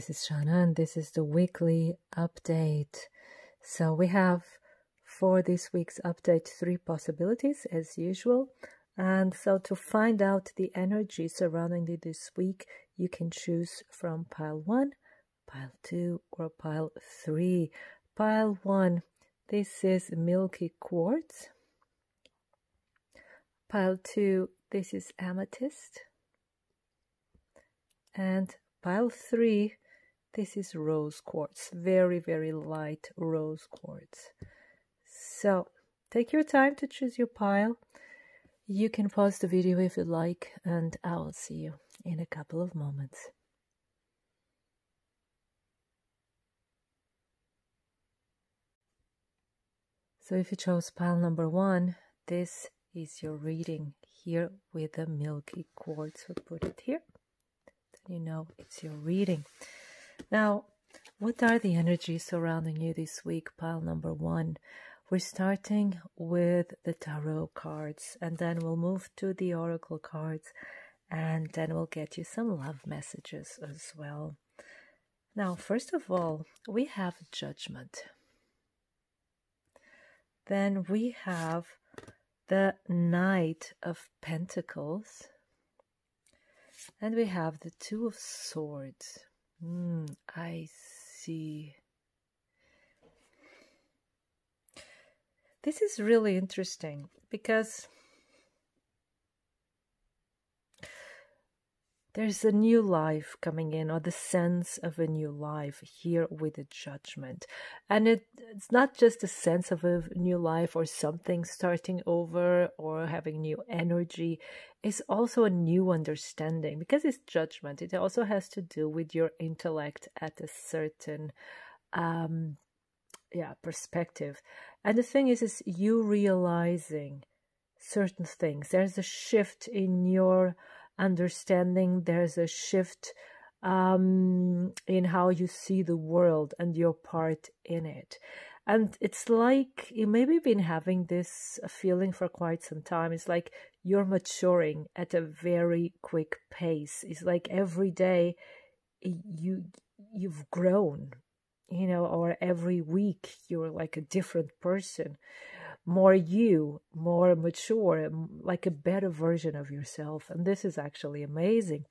this is Shannah, and this is the weekly update. So we have for this week's update 3 possibilities as usual. And so to find out the energy surrounding it this week, you can choose from pile 1, pile 2, or pile 3. Pile 1, this is milky quartz. Pile 2, this is amethyst. And pile 3, this is rose quartz, very, very light rose quartz. So take your time to choose your pile. You can pause the video if you like, and I will see you in a couple of moments. So if you chose pile number 1, this is your reading here with the milky quartz. We'll put it here. Then you know it's your reading. Now, what are the energies surrounding you this week? Pile number 1. We're starting with the tarot cards, and then we'll move to the oracle cards, and then we'll get you some love messages as well. Now, first of all, we have judgment. Then we have the Knight of Pentacles, and we have the Two of Swords. I see. This is really interesting because there's a new life coming in, or the sense of a new life here with a judgment. And it's not just a sense of a new life or something starting over or having new energy. It's also a new understanding, because it's judgment. It also has to do with your intellect at a certain perspective. And the thing is you realizing certain things. There's a shift in your understanding. There's a shift in how you see the world and your part in it. And it's like you maybe been having this feeling for quite some time. It's like you're maturing at a very quick pace. It's like every day you've grown, you know, or every week you're like a different person, more you, more mature, like a better version of yourself. And this is actually amazing.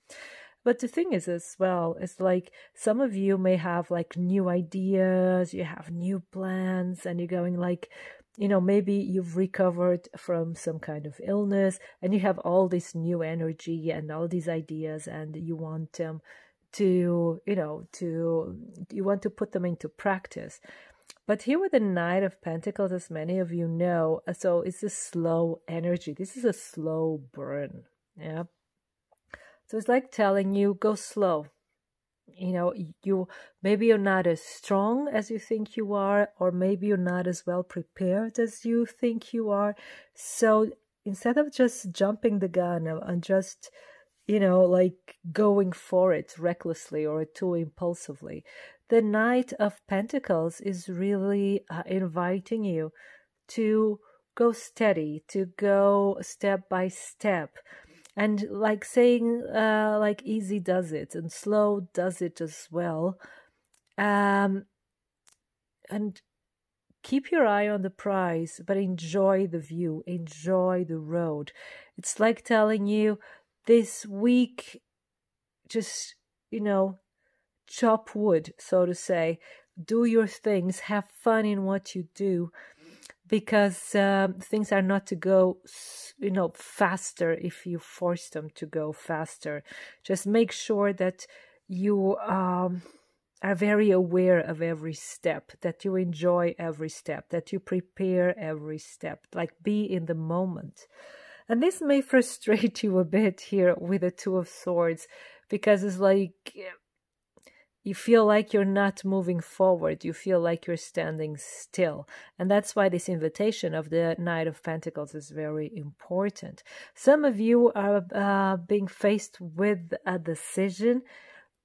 But the thing is as well, it's like some of you may have like new ideas, you have new plans, and you're going like, you know, maybe you've recovered from some kind of illness and you have all this new energy and all these ideas, and you want them to, you want to put them into practice. But here with the Knight of Pentacles, as many of you know, so it's a slow energy. This is a slow burn. Yeah. So it's like telling you, go slow. You know, maybe you're not as strong as you think you are, or maybe you're not as well prepared as you think you are. So instead of just jumping the gun and just, you know, like going for it recklessly or too impulsively, the Knight of Pentacles is really inviting you to go steady, to go step by step, and like saying like easy does it and slow does it as well. And keep your eye on the prize, but enjoy the view, enjoy the road. It's like telling you this week, just, you know, chop wood, so to say, do your things, have fun in what you do, because things are not to go, you know, faster if you force them to go faster. Just make sure that you are very aware of every step, that you enjoy every step, that you prepare every step, like be in the moment. And this may frustrate you a bit here with the Two of Swords, because it's like you feel like you're not moving forward. You feel like you're standing still. And that's why this invitation of the Knight of Pentacles is very important. Some of you are being faced with a decision,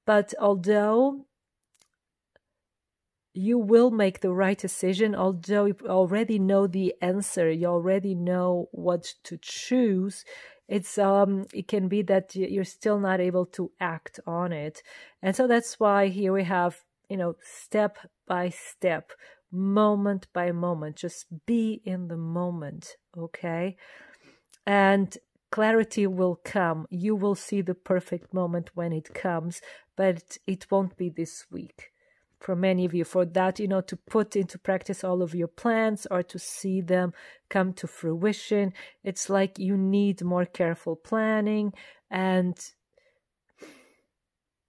but although you will make the right decision, although you already know the answer, you already know what to choose, it can be that you're still not able to act on it. And so that's why here we have, step by step, moment by moment, just be in the moment, okay? And clarity will come. You will see the perfect moment when it comes, but it won't be this week. For many of you, for that, to put into practice all of your plans or to see them come to fruition, it's like you need more careful planning, and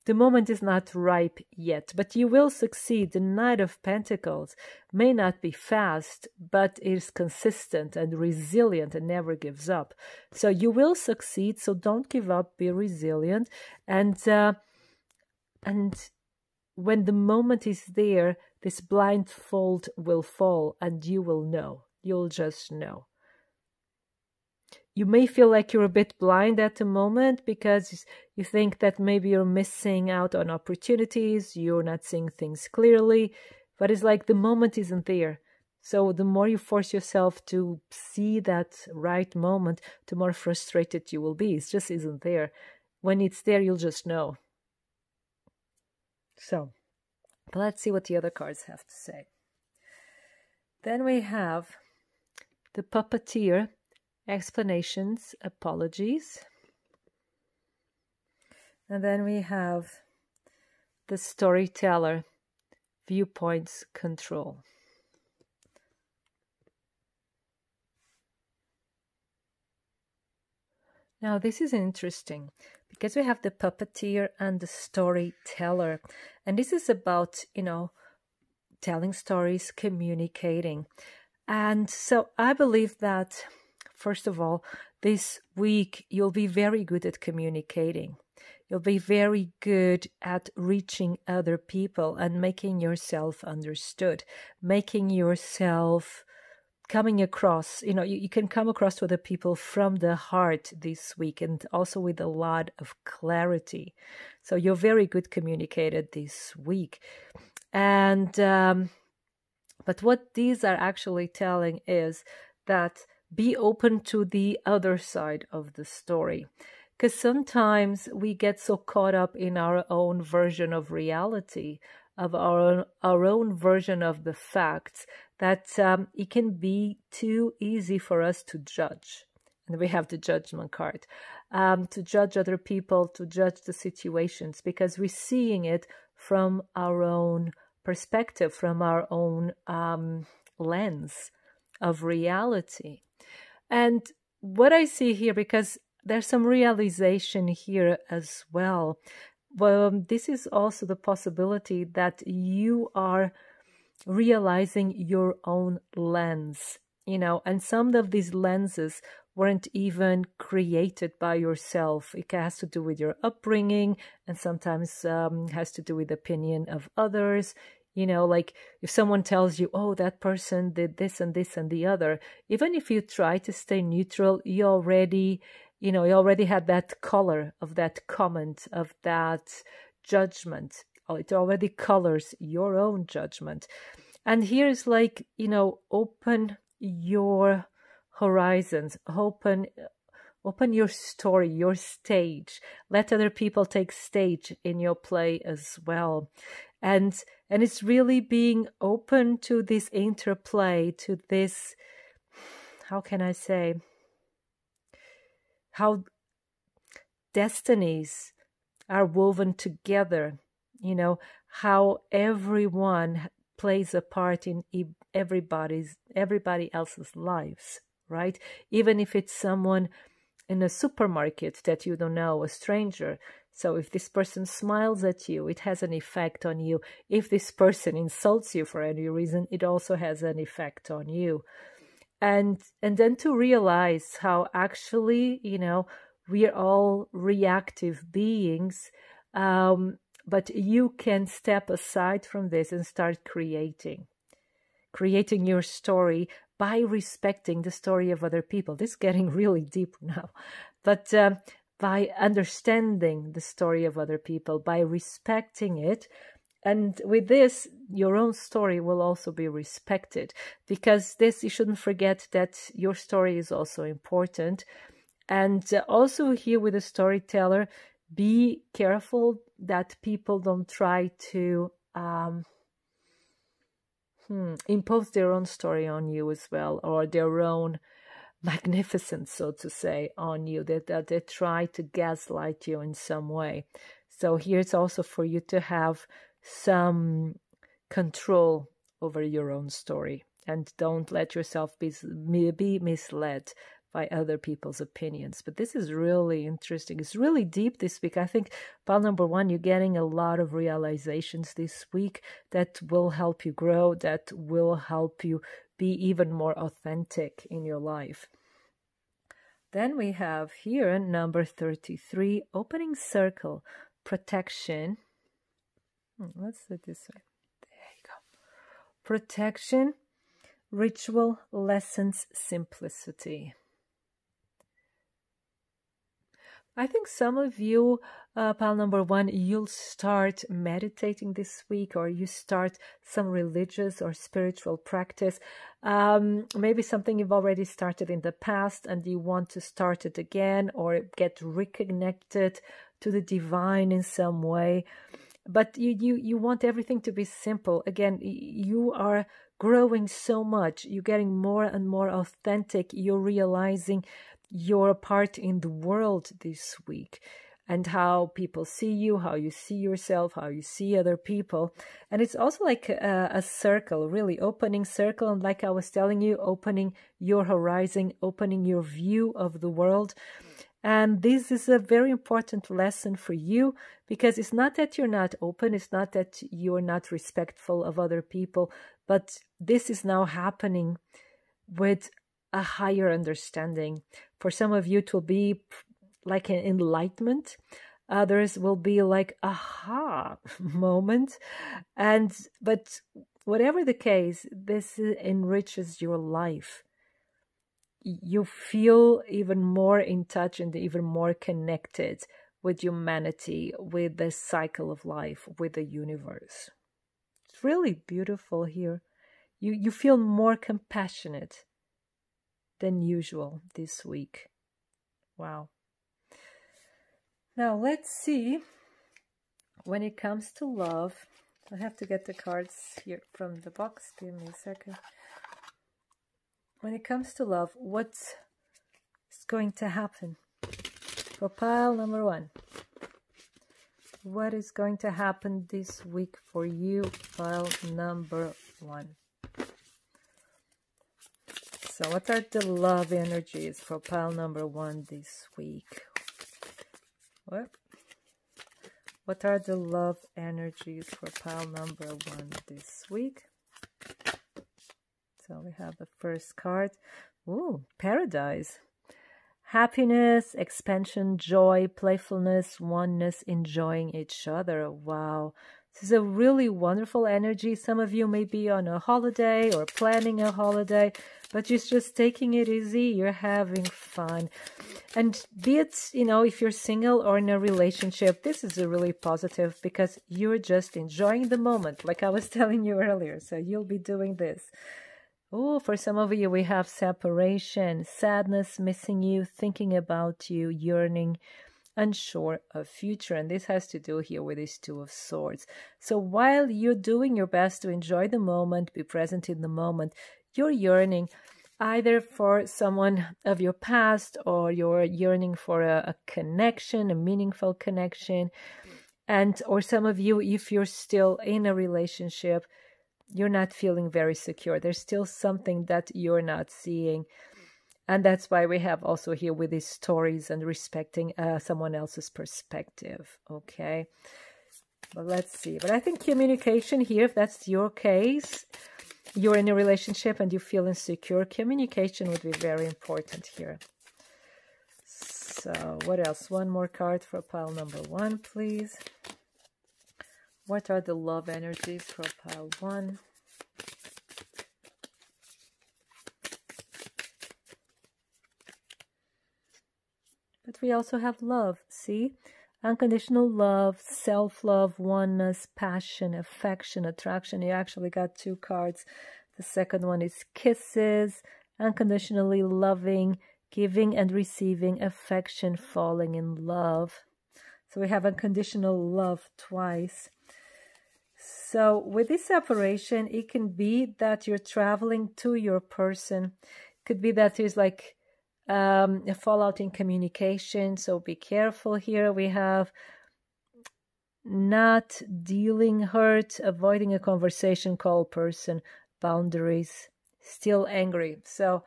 the moment is not ripe yet, but you will succeed. The Knight of Pentacles may not be fast, but is consistent and resilient and never gives up. So you will succeed, so don't give up, be resilient, and when the moment is there, this blindfold will fall and you will know. You'll just know. You may feel like you're a bit blind at the moment because you think that maybe you're missing out on opportunities, you're not seeing things clearly, but it's like the moment isn't there. So the more you force yourself to see that right moment, the more frustrated you will be. It just isn't there. When it's there, you'll just know. So, but let's see what the other cards have to say. Then we have the Puppeteer, explanations, apologies. And then we have the Storyteller, viewpoints, control. Now this is interesting because we have the Puppeteer and the Storyteller, and this is about, telling stories, communicating. And so I believe that, first of all, this week you'll be very good at communicating. You'll be very good at reaching other people and making yourself understood, making yourself coming across, you can come across to other people from the heart this week, and also with a lot of clarity. So you're very good communicated this week. And but what these are actually telling is that be open to the other side of the story, because sometimes we get so caught up in our own version of reality, of our own version of the facts, that it can be too easy for us to judge. And we have the Judgment card, to judge other people, to judge the situations, because we're seeing it from our own perspective, from our own lens of reality. And what I see here, because there's some realization here as well, this is also the possibility that you are realizing your own lens, and some of these lenses weren't even created by yourself. It has to do with your upbringing, and sometimes has to do with the opinion of others. Like if someone tells you, oh, that person did this and this and the other, even if you try to stay neutral, you already had that color of that comment, of that judgment. It already colors your own judgment. And here is like, open your horizons, open your story, your stage. Let other people take stage in your play as well. And it's really being open to this interplay, to this, how can I say, how destinies are woven together, how everyone plays a part in everybody else's lives, right? Even if it's someone in a supermarket that you don't know, a stranger. So if this person smiles at you, it has an effect on you. If this person insults you for any reason, it also has an effect on you. And then to realize how actually, we are all reactive beings, but you can step aside from this and start creating your story by respecting the story of other people. This is getting really deep now, but by understanding the story of other people, by respecting it. And with this, your own story will also be respected, because this, you shouldn't forget that your story is also important. And also here with the storyteller, be careful that people don't try to impose their own story on you as well, or their own magnificence, so to say, on you, that they try to gaslight you in some way. So here it's also for you to have some control over your own story, and don't let yourself be misled by other people's opinions. But this is really interesting. It's really deep this week. I think pile number one, you're getting a lot of realizations this week that will help you grow, that will help you be even more authentic in your life. Then we have here number 33, opening circle, protection. Let's do it this way. There you go. Protection, ritual, lessons, simplicity. I think some of you, pile number one, you'll start meditating this week, or you start some religious or spiritual practice. Maybe something you've already started in the past and you want to start it again, or get reconnected to the divine in some way. But you want everything to be simple. Again, you are growing so much. You're getting more and more authentic. You're realizing your part in the world this week, and how people see you, how you see yourself, how you see other people. And it's also like a circle, really opening circle. And like I was telling you, opening your horizon, opening your view of the world. And this is a very important lesson for you, because it's not that you're not open, it's not that you're not respectful of other people, but this is now happening with a higher understanding. For some of you, it will be like an enlightenment. Others will be like aha moment. But whatever the case, this enriches your life. You feel even more in touch and even more connected with humanity, with the cycle of life, with the universe. It's really beautiful here. You feel more compassionate than usual this week. Wow. Now let's see, when it comes to love, I have to get the cards here from the box. Give me a second. When it comes to love, what's going to happen? For pile number one, what is going to happen this week for you, pile number one? So what are the love energies for pile number one this week? What are the love energies for pile number one this week? So we have the first card. Ooh, paradise. Happiness, expansion, joy, playfulness, oneness, enjoying each other. Wow. This is a really wonderful energy. Some of you may be on a holiday or planning a holiday, but you're just taking it easy. You're having fun. And be it, if you're single or in a relationship, this is a really positive, because you're just enjoying the moment, like I was telling you earlier. So you'll be doing this. Oh, for some of you, we have separation, sadness, missing you, thinking about you, yearning, unsure of future. And this has to do here with this Two of Swords. So while you're doing your best to enjoy the moment, be present in the moment, you're yearning either for someone of your past, or you're yearning for a connection, a meaningful connection. Or some of you, if you're still in a relationship, you're not feeling very secure. There's still something that you're not seeing. And that's why we have also here with these stories and respecting someone else's perspective. Okay. But let's see. But I think communication here, if that's your case, you're in a relationship and you feel insecure, communication would be very important here. So what else? One more card for pile number one, please. What are the love energies for pile one? But we also have love, see? Unconditional love, self-love, oneness, passion, affection, attraction. You actually got two cards. The second one is kisses, unconditionally loving, giving and receiving affection, falling in love. So we have unconditional love twice. So with this separation, it can be that you're traveling to your person. It could be that there's like a fallout in communication. So be careful here. We have not dealing hurt, avoiding a conversation, call person, boundaries, still angry. So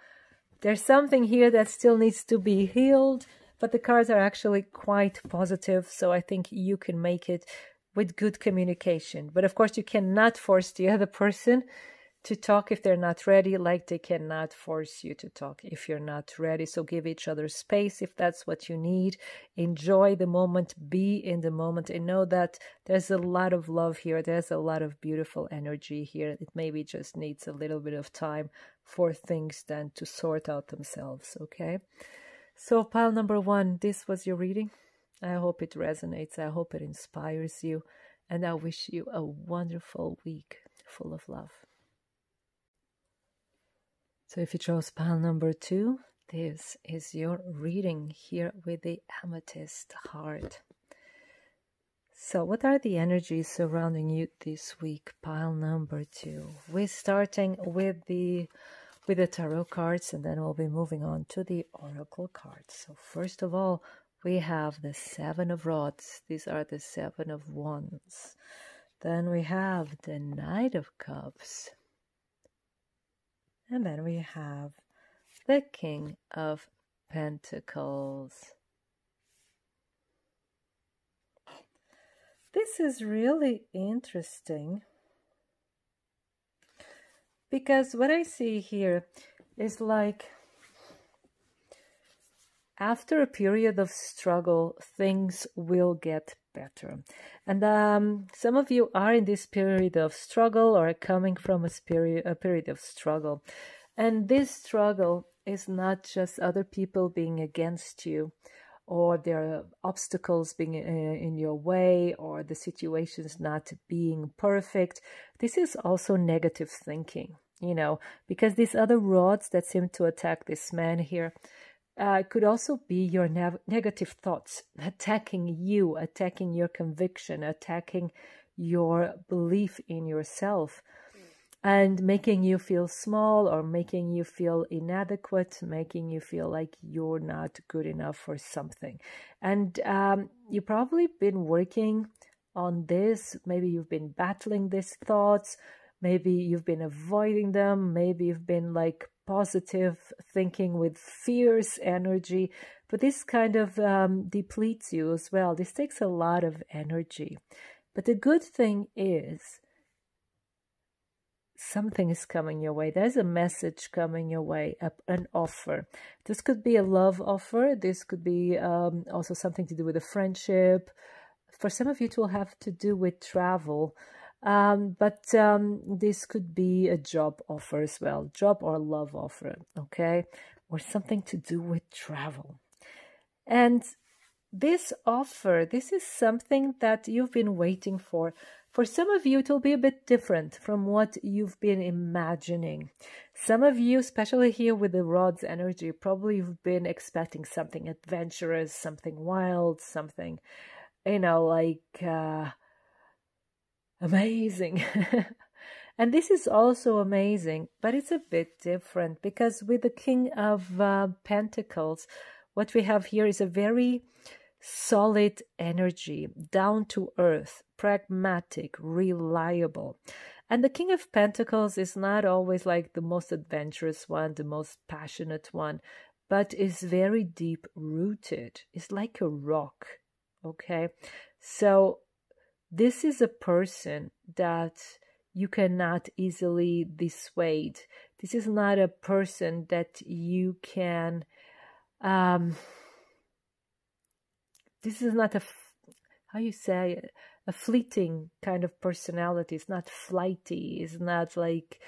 there's something here that still needs to be healed, but the cards are actually quite positive. So I think you can make it with good communication. But of course, you cannot force the other person to talk if they're not ready, like they cannot force you to talk if you're not ready. So give each other space if that's what you need. Enjoy the moment, be in the moment, and know that there's a lot of love here. There's a lot of beautiful energy here. It maybe just needs a little bit of time for things then to sort out themselves, okay? So pile number 1, this was your reading. I hope it resonates. I hope it inspires you. And I wish you a wonderful week full of love. So if you chose pile number 2, this is your reading here with the amethyst heart. So what are the energies surrounding you this week, pile number 2? We're starting with the tarot cards, and then we'll be moving on to the oracle cards. So first of all, we have the 7 of rods. These are the 7 of wands. Then we have the Knight of Cups. And then we have the King of Pentacles. This is really interesting because what I see here is like after a period of struggle, things will get better. And some of you are in this period of struggle or are coming from a period of struggle. And this struggle is not just other people being against you, or there are obstacles being in your way, or the situations not being perfect. This is also negative thinking, you know, because these other rods that seem to attack this man here, could also be your negative thoughts attacking you, attacking your conviction, attacking your belief in yourself, and making you feel small or making you feel inadequate, making you feel like you're not good enough for something. And you've probably been working on this. Maybe you've been battling these thoughts. Maybe you've been avoiding them. Maybe you've been like positive thinking with fierce energy, but this kind of depletes you as well. This takes a lot of energy. But the good thing is something is coming your way. There's a message coming your way, an offer. This could be a love offer. This could be also something to do with a friendship. For some of you, it will have to do with travel. But this could be a job offer as well, job or love offer, okay, or something to do with travel. And this offer, this is something that you've been waiting for. For some of you, it will be a bit different from what you've been imagining. Some of you, especially here with the rods energy, probably you've been expecting something adventurous, something wild, something, you know, like amazing. And this is also amazing, but it's a bit different because with the King of Pentacles, what we have here is a very solid energy, down to earth, pragmatic, reliable. And the King of Pentacles is not always like the most adventurous one, the most passionate one, but is very deep rooted. It's like a rock, okay? So this is a person that you cannot easily dissuade. This is not a person that you can, this is not a, how you say, a fleeting kind of personality. It's not flighty. It's not like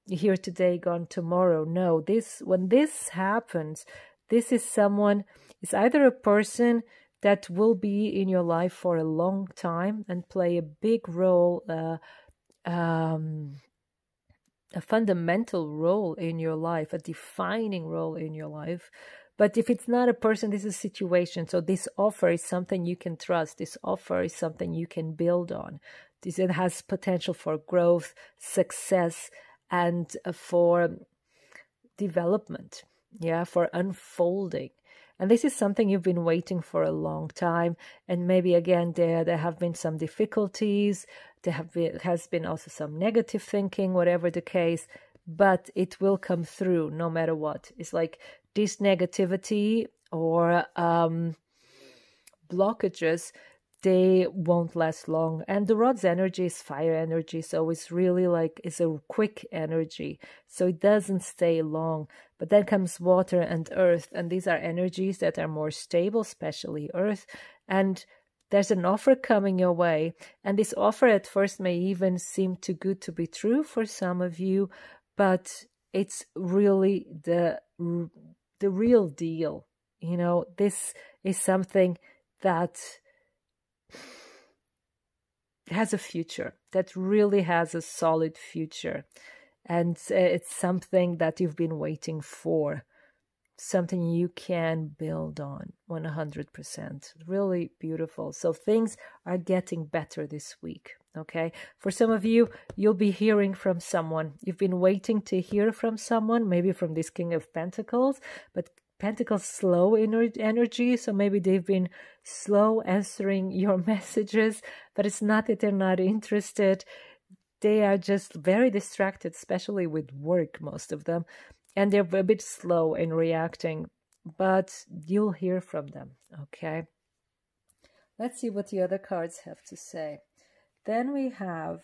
here today, gone tomorrow. No, when this happens, this is someone, it's either a person that will be in your life for a long time and play a big role, a fundamental role in your life, a defining role in your life. But if it's not a person, this is a situation. So this offer is something you can trust. This offer is something you can build on. It has potential for growth, success, and for development, for unfolding. And this is something you've been waiting for a long time. And maybe again, there have been some difficulties. Has been also some negative thinking, whatever the case, but it will come through no matter what. It's like this negativity or blockages, they won't last long. And the rod's energy is fire energy, so it's really like it's a quick energy, so it doesn't stay long. But then comes water and earth, and these are energies that are more stable, especially earth. And there's an offer coming your way, and this offer at first may even seem too good to be true for some of you, but it's really the real deal. This is something that has a future, that really has a solid future. And it's something that you've been waiting for, something you can build on 100%. Really beautiful. So things are getting better this week, okay? For some of you, you'll be hearing from someone. You've been waiting to hear from someone, maybe from this King of Pentacles, but Pentacles slow energy, so maybe they've been slow answering your messages, but it's not that they're not interested. They are just very distracted, especially with work, most of them, and they're a bit slow in reacting, but you'll hear from them, okay? Let's see what the other cards have to say. Then we have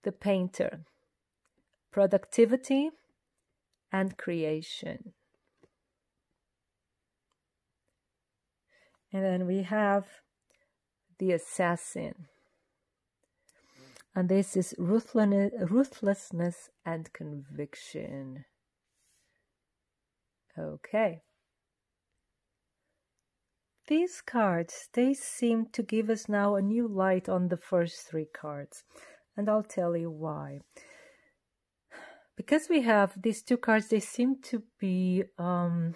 the Painter, productivity and creation. And then we have the Assassin. And this is ruthlessness and conviction. Okay. These cards, they seem to give us now a new light on the first three cards. And I'll tell you why. Because we have these two cards, they seem to be a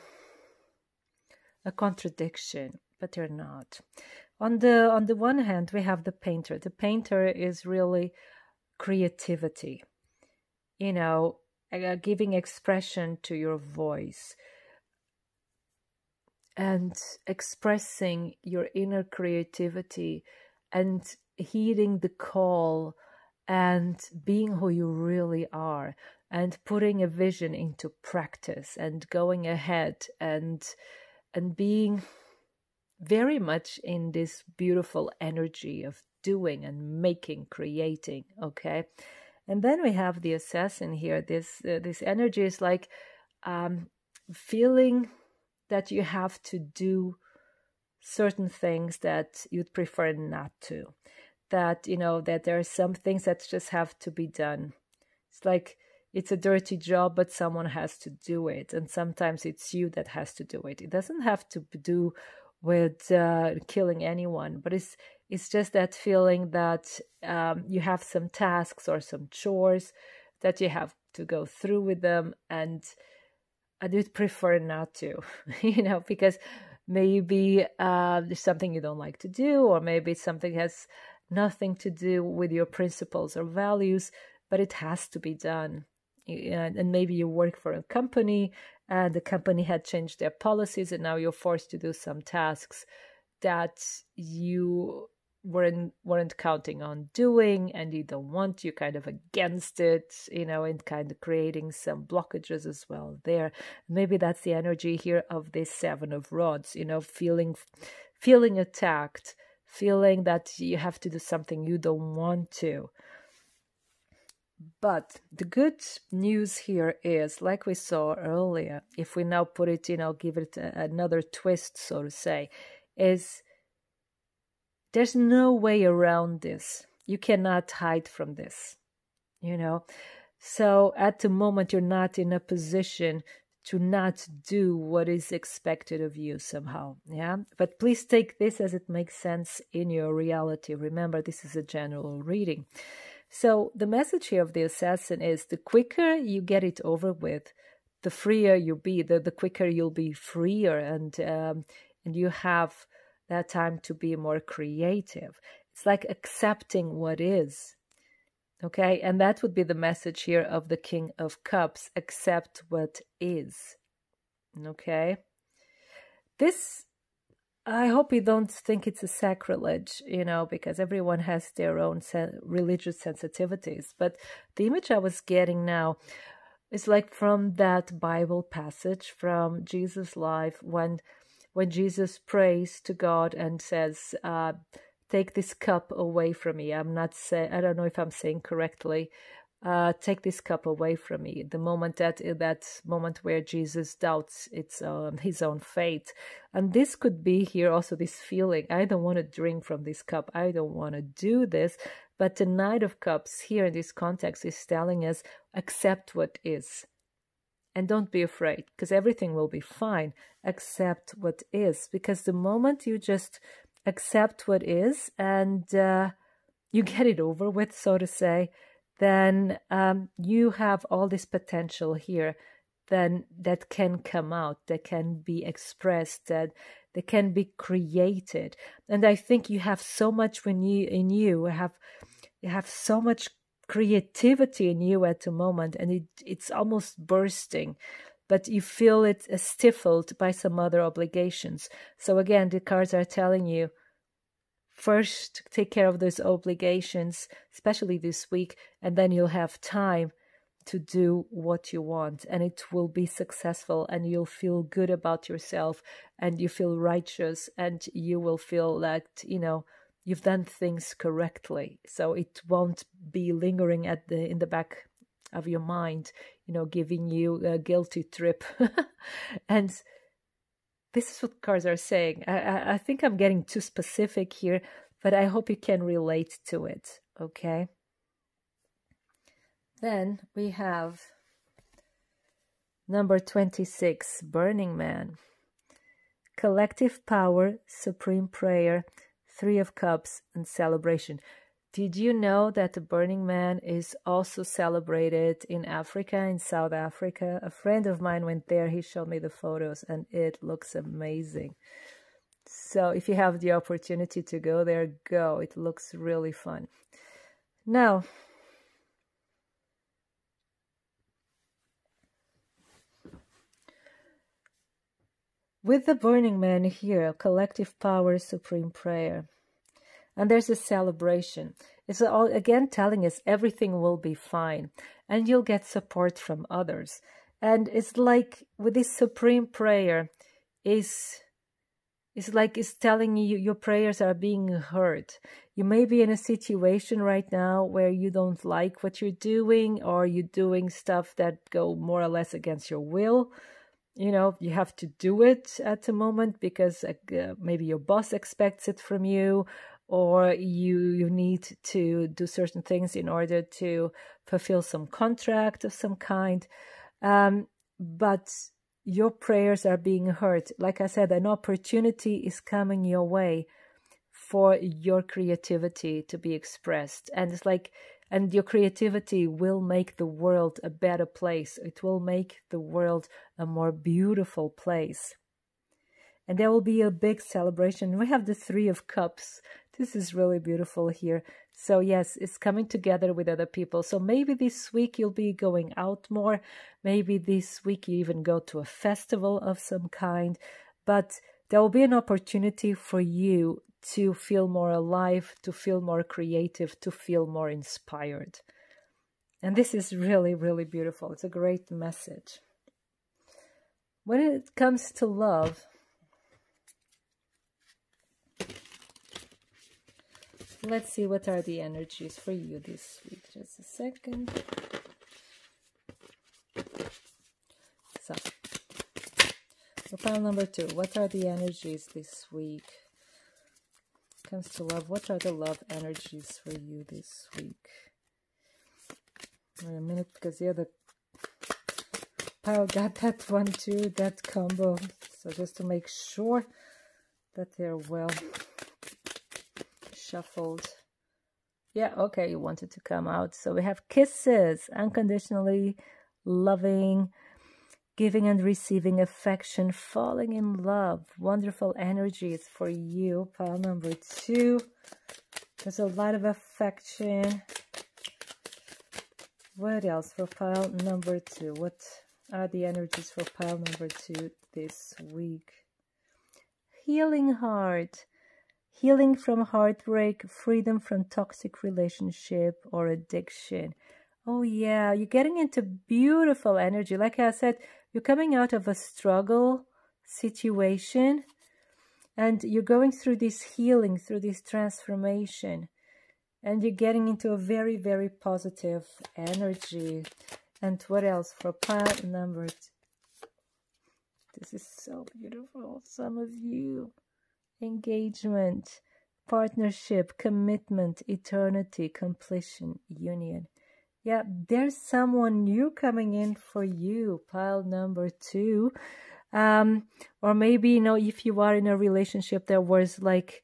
contradiction, but they're not. On the one hand, we have the Painter. The Painter is really creativity, giving expression to your voice and expressing your inner creativity and heeding the call and being who you really are and putting a vision into practice and going ahead and being very much in this beautiful energy of doing and making, creating, okay? And then we have the Assassin here. This energy is like feeling that you have to do certain things that you'd prefer not to. That, that there are some things that just have to be done. It's like it's a dirty job, but someone has to do it. And sometimes it's you that has to do it. It doesn't have to do with killing anyone, but it's just that feeling that you have some tasks or some chores that you have to go through with them, and I would prefer not to, because maybe there's something you don't like to do, or maybe something has nothing to do with your principles or values, but it has to be done. And maybe you work for a company and the company had changed their policies and now you're forced to do some tasks that you weren't counting on doing and you don't want, you're kind of against it, and kind of creating some blockages as well there. Maybe that's the energy here of this Seven of Rods, feeling attacked, feeling that you have to do something you don't want to. But the good news here is, like we saw earlier, if we now put it, give it another twist, so to say, is there's no way around this. You cannot hide from this, So at the moment, you're not in a position to not do what is expected of you somehow, yeah? But please take this as it makes sense in your reality. Remember, this is a general reading. So the message here of the Assassin is the quicker you get it over with, the freer you be, the quicker you'll be freer, and you have that time to be more creative. It's like accepting what is. Okay, and that would be the message here of the King of Cups. Accept what is. Okay, this, I hope you don't think it's a sacrilege, because everyone has their own religious sensitivities. But the image I was getting now is like from that Bible passage from Jesus' life, when Jesus prays to God and says, take this cup away from me. I don't know if I'm saying correctly. Take this cup away from me. The moment that moment where Jesus doubts his own faith. And this could be here also this feeling, I don't want to drink from this cup. I don't want to do this. But the Knight of Cups here in this context is telling us, accept what is. And don't be afraid, because everything will be fine. Accept what is. Because the moment you just accept what is and you get it over with, so to say, then you have all this potential here then that can come out, that can be expressed, that can be created. And I think you have so much you have so much creativity in you at the moment, and it's almost bursting, but you feel it stifled by some other obligations. So again, the cards are telling you, first take care of those obligations, especially this week, and then you'll have time to do what you want, and it will be successful, and you'll feel good about yourself, and you feel righteous, and you will feel that you've done things correctly. So it won't be lingering in the back of your mind, giving you a guilty trip. And this is what cards are saying. I think I'm getting too specific here, but I hope you can relate to it, okay? Then we have number 26, Burning Man. Collective power, supreme prayer, 3 of Cups, and celebration. Did you know that the Burning Man is also celebrated in Africa, in South Africa? A friend of mine went there. He showed me the photos, and it looks amazing. So if you have the opportunity to go there, go. It looks really fun. Now, with the Burning Man here, collective power, supreme prayer. And there's a celebration. It's all again telling us everything will be fine, and you'll get support from others. And it's like with this supreme prayer, it's telling you your prayers are being heard. You may be in a situation right now where you don't like what you're doing, or you're doing stuff that go more or less against your will. You have to do it at the moment because maybe your boss expects it from you, or you need to do certain things in order to fulfill some contract of some kind. But your prayers are being heard. Like I said, an opportunity is coming your way for your creativity to be expressed. And your creativity will make the world a better place. It will make the world a more beautiful place. And there will be a big celebration. We have the 3 of Cups. This is really beautiful here. So yes, it's coming together with other people. So maybe this week you'll be going out more. Maybe this week you even go to a festival of some kind. But there will be an opportunity for you to feel more alive, to feel more creative, to feel more inspired. And this is really, really beautiful. It's a great message. When it comes to love, let's see what are the energies for you this week. Just a second. So, for pile number 2, what are the energies this week? Comes to love, what are the love energies for you this week? Wait a minute, because the other pile got that one too, that combo. So just to make sure that they're well shuffled. Yeah, okay, you wanted to come out. So we have kisses, unconditionally loving, Giving and receiving affection, falling in love. Wonderful energies for you, pile number 2. There's a lot of affection. What else for pile number 2? What are the energies for pile number 2 this week? Healing heart. Healing from heartbreak, freedom from toxic relationship or addiction. Oh yeah, you're getting into beautiful energy. Like I said, you're coming out of a struggle situation and you're going through this healing, through this transformation. And you're getting into a very, very positive energy. And what else for pile number 2? This is so beautiful. Some of you. Engagement, partnership, commitment, eternity, completion, union. Yeah, there's someone new coming in for you, pile number 2. Or maybe, you know, if you are in a relationship, there was like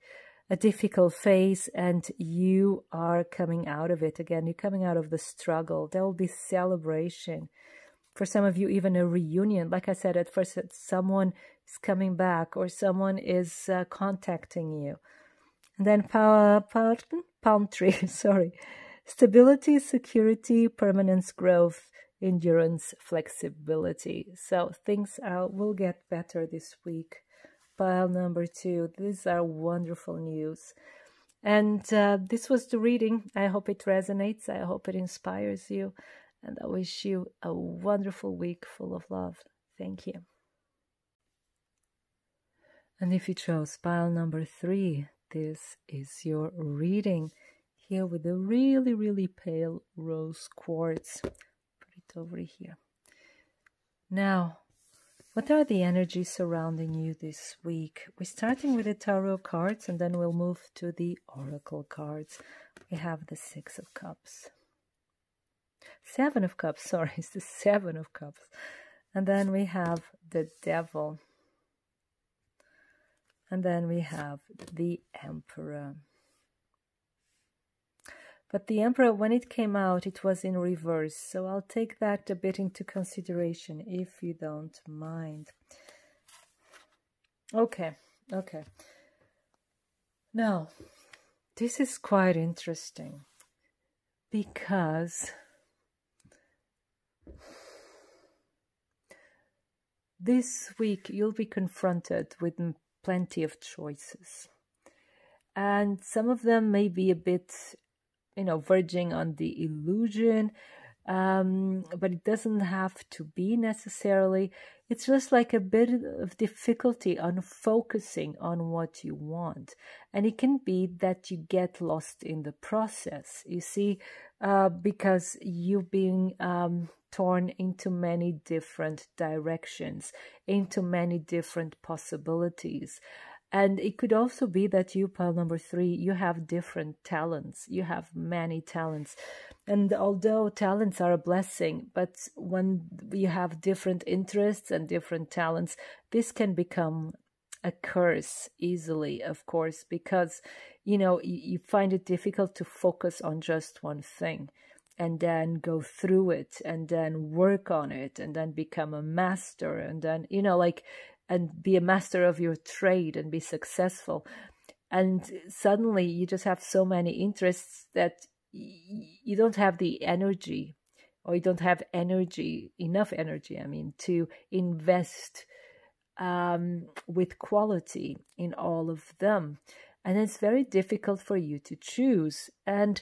a difficult phase and you are coming out of it. Again, you're coming out of the struggle. There will be celebration. For some of you, even a reunion. Like I said, at first, someone is coming back or someone is contacting you. And then palm tree, sorry. Stability, security, permanence, growth, endurance, flexibility. So things will get better this week. Pile number 2. These are wonderful news. And this was the reading. I hope it resonates. I hope it inspires you. And I wish you a wonderful week full of love. Thank you. And if you chose pile number 3, this is your reading. Here with a really, really pale rose quartz. Put it over here. Now, what are the energies surrounding you this week? We're starting with the tarot cards and then we'll move to the oracle cards. We have the 6 of Cups. 7 of Cups, sorry, it's the 7 of Cups. And then we have the Devil. And then we have the Emperor. But the Emperor, when it came out, it was in reverse. So I'll take that a bit into consideration, if you don't mind. Okay. Now, this is quite interesting. Because this week you'll be confronted with plenty of choices. And some of them may be a bit, you know, verging on the illusion, but it doesn't have to be necessarily. It's just like a bit of difficulty on focusing on what you want. And it can be that you get lost in the process, you see, because you're being torn into many different directions, into many different possibilities. And it could also be that you, pile number 3, you have different talents. You have many talents. And although talents are a blessing, but when you have different interests and different talents, this can become a curse easily, of course, because, you know, you find it difficult to focus on just one thing and then go through it and then work on it and then become a master and then, you know, like, and be a master of your trade and be successful. And suddenly you just have so many interests that you don't have the energy, or you don't have energy, enough energy, I mean, to invest with quality in all of them. And it's very difficult for you to choose. And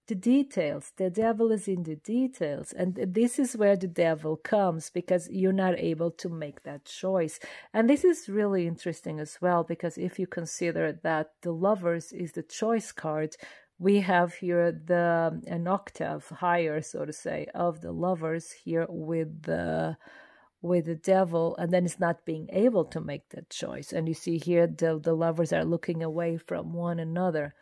the details, the devil is in the details. And this is where the devil comes, because you're not able to make that choice. And this is really interesting as well, because if you consider that the Lovers is the choice card, we have here an octave higher, so to say, of the Lovers here with the devil, and then it's not being able to make that choice. And you see here the Lovers are looking away from one another.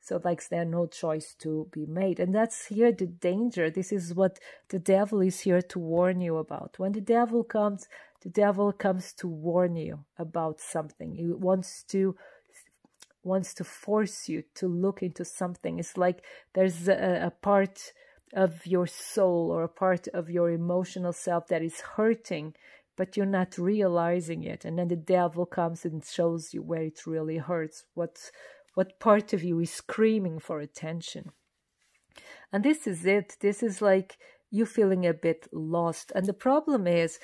So like there's no choice to be made. And that's here the danger. This is what the devil is here to warn you about. When the devil comes to warn you about something. He wants to force you to look into something. It's like there's a part of your soul or a part of your emotional self that is hurting, but you're not realizing it. And then the devil comes and shows you where it really hurts, what part of you is screaming for attention. And this is it. This is like you feeling a bit lost. And the problem is,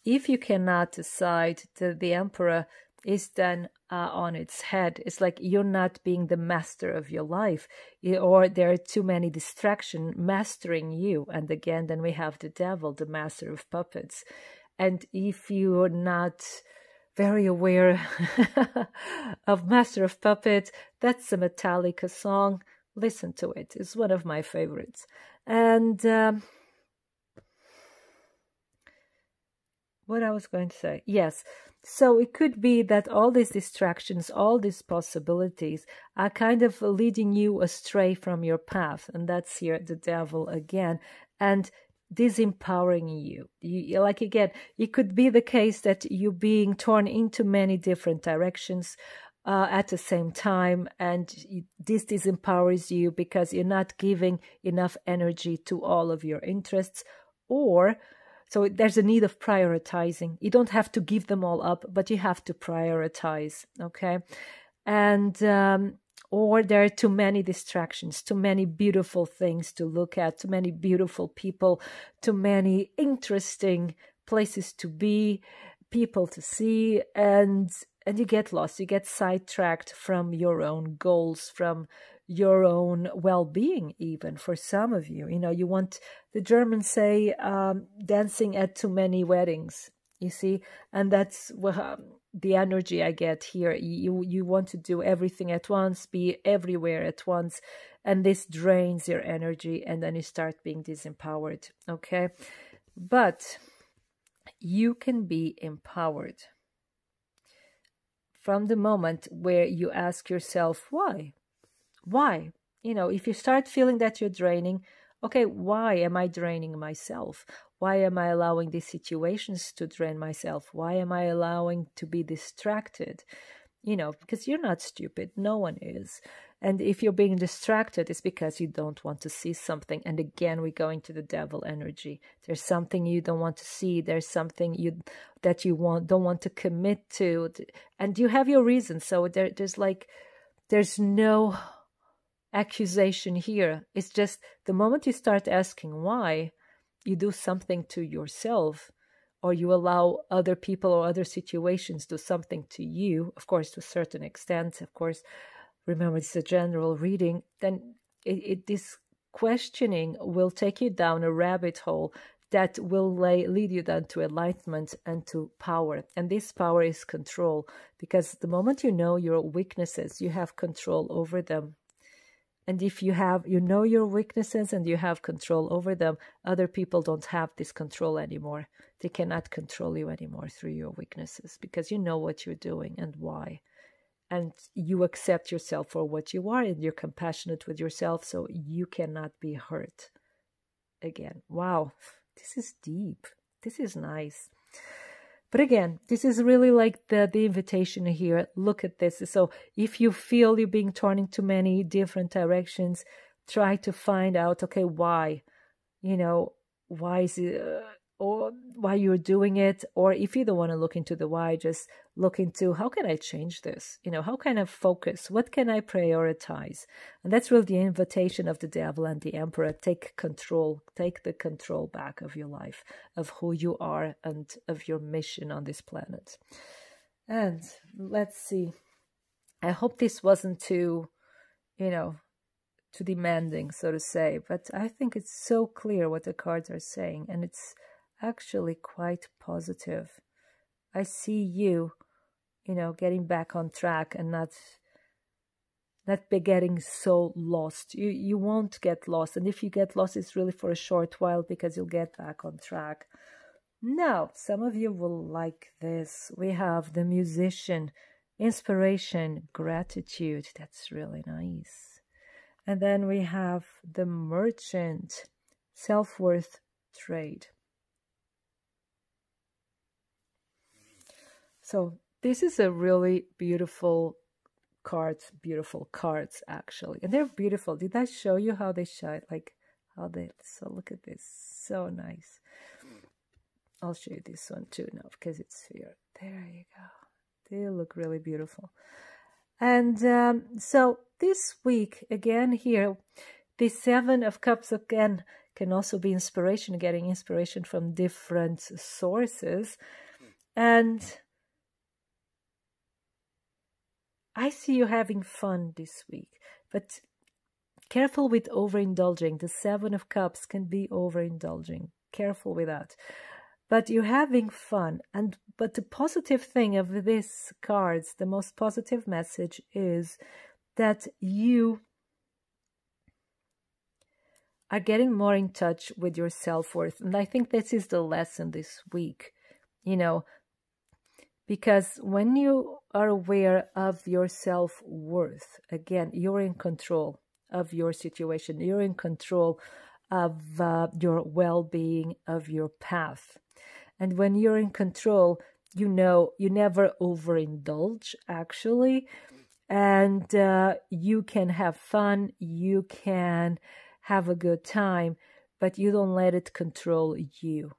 if you cannot decide, the emperor is then on its head. It's like you're not being the master of your life, or there are too many distractions mastering you. And again, then we have the devil, the master of puppets. And if you're not very aware of Master of Puppets, that's a Metallica song. Listen to it. It's one of my favorites. And what I was going to say. Yes. So it could be that all these distractions, all these possibilities are kind of leading you astray from your path. And that's here the devil again. And disempowering you. Like, again, it could be the case that you're being torn into many different directions at the same time, and this disempowers you because you're not giving enough energy to all of your interests. Or so there's a need of prioritizing. You don't have to give them all up, but you have to prioritize. Okay. And or there are too many distractions, too many beautiful things to look at, too many beautiful people, too many interesting places to be, people to see, and you get lost. You get sidetracked from your own goals, from your own well-being. Even for some of you, you want, the Germans say, dancing at too many weddings. You see, and that's the energy I get here. You want to do everything at once, be everywhere at once, and this drains your energy, and then you start being disempowered. Okay, but you can be empowered from the moment where you ask yourself, why? If you start feeling that you're draining, okay, why am I draining myself? Why am I allowing these situations to drain myself? Why am I allowing to be distracted? Because you're not stupid. No one is. And if you're being distracted, it's because you don't want to see something. And again, we go into the devil energy. There's something you don't want to see. There's something that you don't want to commit to. And you have your reasons. So there's no accusation here. It's just the moment you start asking why, you do something to yourself, or you allow other people or other situations do something to you, of course, to a certain extent, of course, remember it's a general reading, then this questioning will take you down a rabbit hole that will lead you down to enlightenment and to power. And this power is control, because the moment you know your weaknesses, you have control over them. And if you know your weaknesses and you have control over them, other people don't have this control anymore. They cannot control you anymore through your weaknesses, because you know what you're doing and why. And you accept yourself for what you are, and you're compassionate with yourself, so you cannot be hurt. Again, wow, this is deep. This is nice. But again, this is really like the invitation here. Look at this. So if you feel you're being torn into many different directions, try to find out, okay, why? Why is it, or why you're doing it? Or if you don't want to look into the why, just look into, how can I change this? How can I focus? What can I prioritize? And that's really the invitation of the devil and the emperor. Take control. Take the control back of your life, of who you are, and of your mission on this planet. And let's see. I hope this wasn't too demanding, so to say. But I think it's so clear what the cards are saying. And it's actually quite positive. I see you, getting back on track and not be getting so lost. You won't get lost. And if you get lost, it's really for a short while, because you'll get back on track. Now, some of you will like this. We have the Musician, inspiration, gratitude. That's really nice. And then we have the Merchant, self-worth, trade. So this is a really beautiful cards actually, and they're beautiful. Did I show you how they shine, like So look at this, so nice. I'll show you this one too now because it's here. There you go. They look really beautiful. And so this week, again here, the 7 of Cups again can also be inspiration, getting inspiration from different sources. And I see you having fun this week, but careful with overindulging. The 7 of Cups can be overindulging. Careful with that. But you're having fun. But the positive thing of these cards, the most positive message is that you are getting more in touch with your self-worth. And I think this is the lesson this week, you know, because when you are aware of your self-worth, again, you're in control of your situation. You're in control of your well-being, of your path. And when you're in control, you know, you never overindulge, actually. And you can have fun, you can have a good time, but you don't let it control you.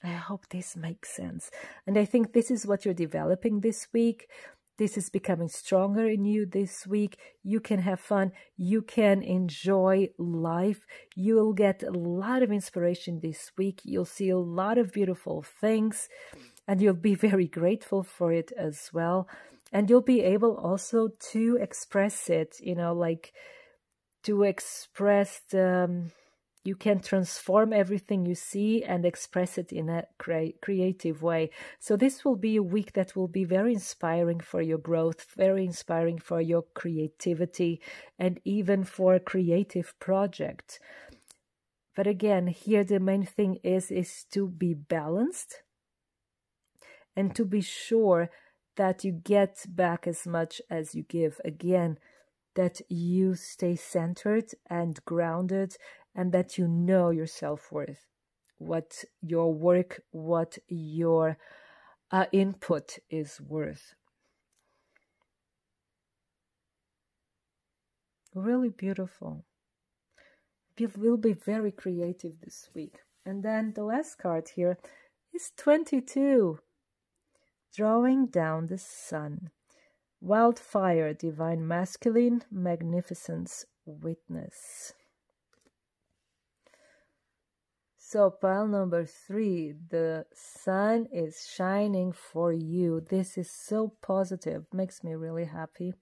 I hope this makes sense. And I think this is what you're developing this week. This is becoming stronger in you this week. You can have fun. You can enjoy life. You'll get a lot of inspiration this week. You'll see a lot of beautiful things, and you'll be very grateful for it as well. And you'll be able also to express it, you know, like to express you can transform everything you see and express it in a creative way. So this will be a week that will be very inspiring for your growth, very inspiring for your creativity, and even for a creative project. But again, here the main thing is to be balanced and to be sure that you get back as much as you give. Again, that you stay centered and grounded, and that you know your self-worth, what your work, what your input is worth. Really beautiful. We'll be very creative this week. And then the last card here is 22. Drawing down the sun. Wildfire, divine masculine, magnificence, witness. So pile number 3, the sun is shining for you. This is so positive, makes me really happy.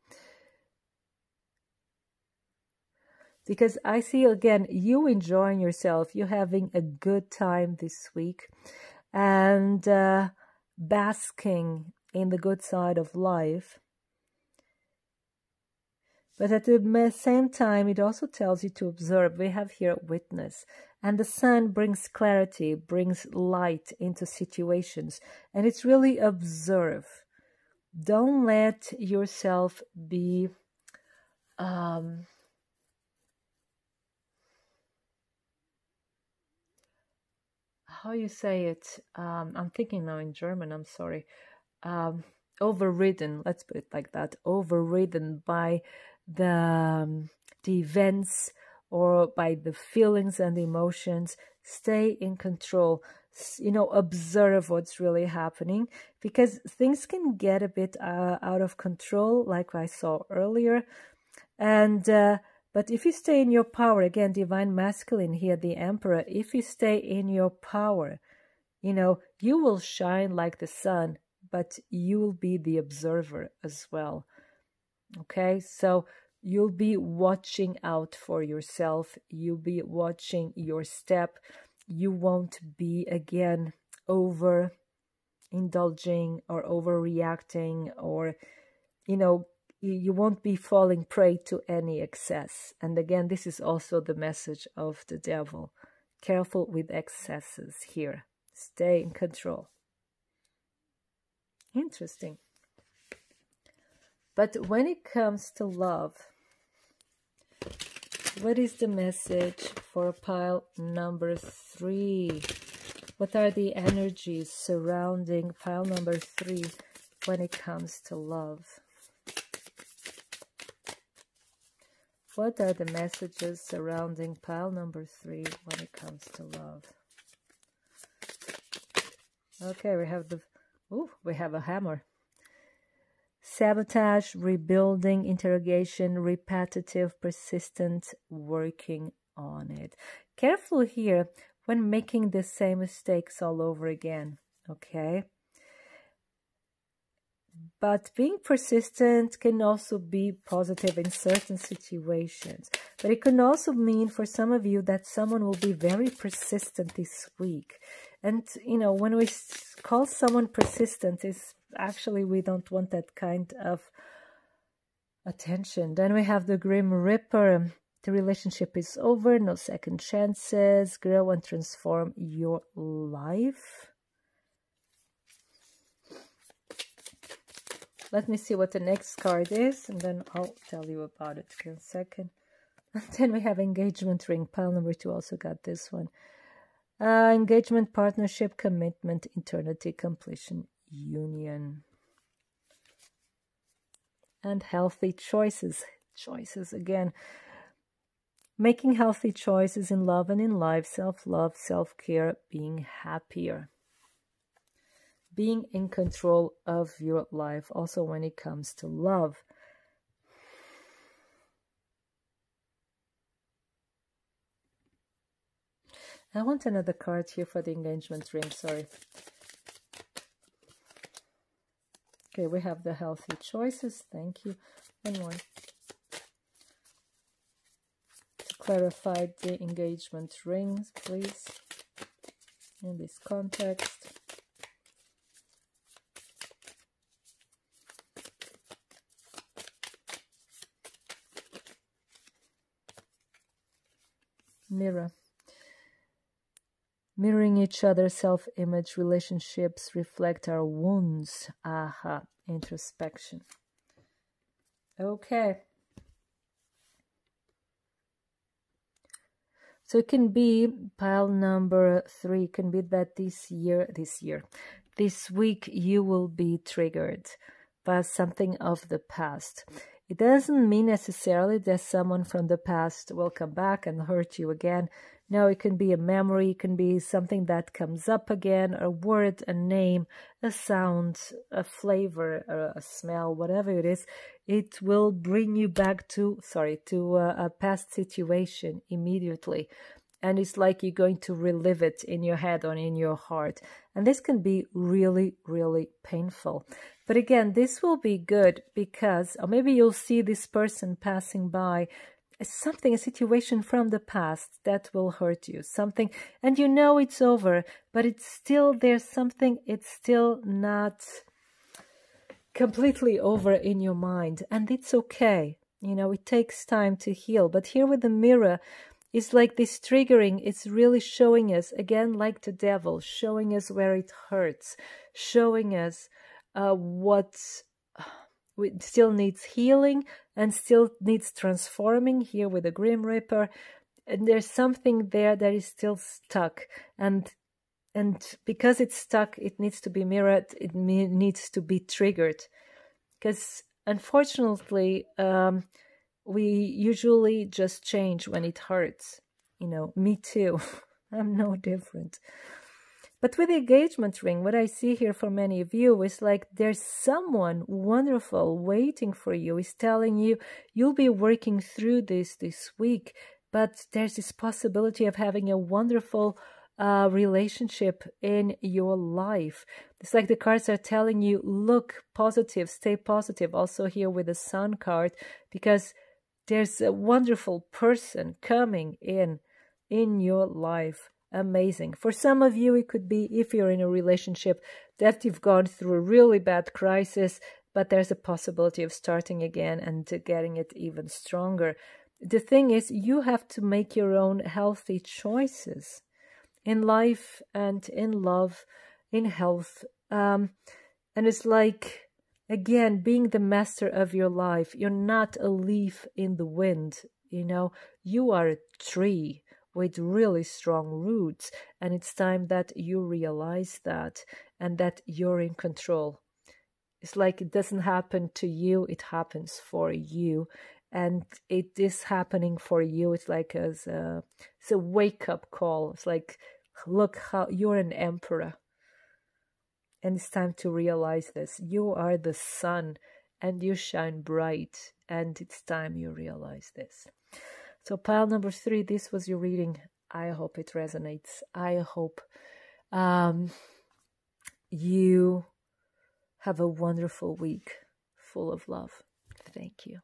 Because I see again, you enjoying yourself, you having a good time this week, and basking in the good side of life. But at the same time, it also tells you to observe. We have here witness. And the sun brings clarity, brings light into situations. And it's really observe. Don't let yourself be... how you say it? I'm thinking now in German, I'm sorry. Overridden, let's put it like that. Overridden by the events or by the feelings and emotions. Stay in control. You know, observe what's really happening, because things can get a bit out of control, like I saw earlier. And but if you stay in your power, again, divine masculine here, the emperor, if you stay in your power, you know, you will shine like the sun, but you will be the observer as well. Okay, so you'll be watching out for yourself. You'll be watching your step. You won't be, again, over indulging or overreacting, or, you know, you won't be falling prey to any excess. And again, this is also the message of the devil. Careful with excesses here. Stay in control. Interesting. But when it comes to love, what is the message for pile number 3? What are the energies surrounding pile number 3 when it comes to love? What are the messages surrounding pile number 3 when it comes to love? Okay, we have a hammer. Sabotage, rebuilding, interrogation, repetitive, persistent, working on it. Careful here when making the same mistakes all over again, okay? But being persistent can also be positive in certain situations. But it can also mean for some of you that someone will be very persistent this week. And, you know, when we call someone persistent, is actually we don't want that kind of attention. Then we have the Grim Reaper. The relationship is over, no second chances. Grow and transform your life. Let me see what the next card is, and then I'll tell you about it in a second. And then we have engagement ring. Pile number 2 also got this one. Engagement, partnership, commitment, eternity, completion, union. And healthy choices. Choices again. Making healthy choices in love and in life. Self-love, self-care, being happier. Being in control of your life, also when it comes to love. I want another card here for the engagement ring, sorry. Okay, we have the healthy choices, thank you. One more. To clarify the engagement rings, please, in this context. Mirror. Mirroring each other, self-image, relationships reflect our wounds. Aha, introspection. Okay. So it can be pile number 3. It can be that this week you will be triggered by something of the past. It doesn't mean necessarily that someone from the past will come back and hurt you again. No, it can be a memory, it can be something that comes up again, a word, a name, a sound, a flavor, a smell, whatever it is. It will bring you back to a past situation immediately. And it's like you're going to relive it in your head or in your heart. And this can be really, really painful. But again, this will be good because, or maybe you'll see this person passing by, a situation from the past that will hurt you, something, and you know it's over, but it's still, it's still not completely over in your mind, and it's okay. You know, it takes time to heal. But here with the mirror, it's like this triggering, it's really showing us, again, like the devil, showing us where it hurts, showing us what still needs healing and still needs transforming, here with the Grim Reaper. And there's something there that is still stuck. And because it's stuck, it needs to be mirrored, it needs to be triggered. Because unfortunately, we usually just change when it hurts. You know, me too. I'm no different. But with the engagement ring, what I see here for many of you is like there's someone wonderful waiting for you. Is telling you you'll be working through this week, but there's this possibility of having a wonderful relationship in your life. It's like the cards are telling you, look positive, stay positive. Also here with the Sun card, because there's a wonderful person coming in your life. Amazing. For some of you, it could be, if you're in a relationship, that you've gone through a really bad crisis, but there's a possibility of starting again and getting it even stronger. The thing is, you have to make your own healthy choices in life and in love, in health. And it's like, again, being the master of your life. You're not a leaf in the wind, you know. You are a tree with really strong roots, and it's time that you realize that and that you're in control. It's like it doesn't happen to you, it happens for you, And it is happening for you. It's like it's a wake-up call. It's like, look how you're an emperor. And it's time to realize this. You are the sun and you shine bright. And it's time you realize this. So pile number 3, this was your reading. I hope it resonates. I hope you have a wonderful week full of love. Thank you.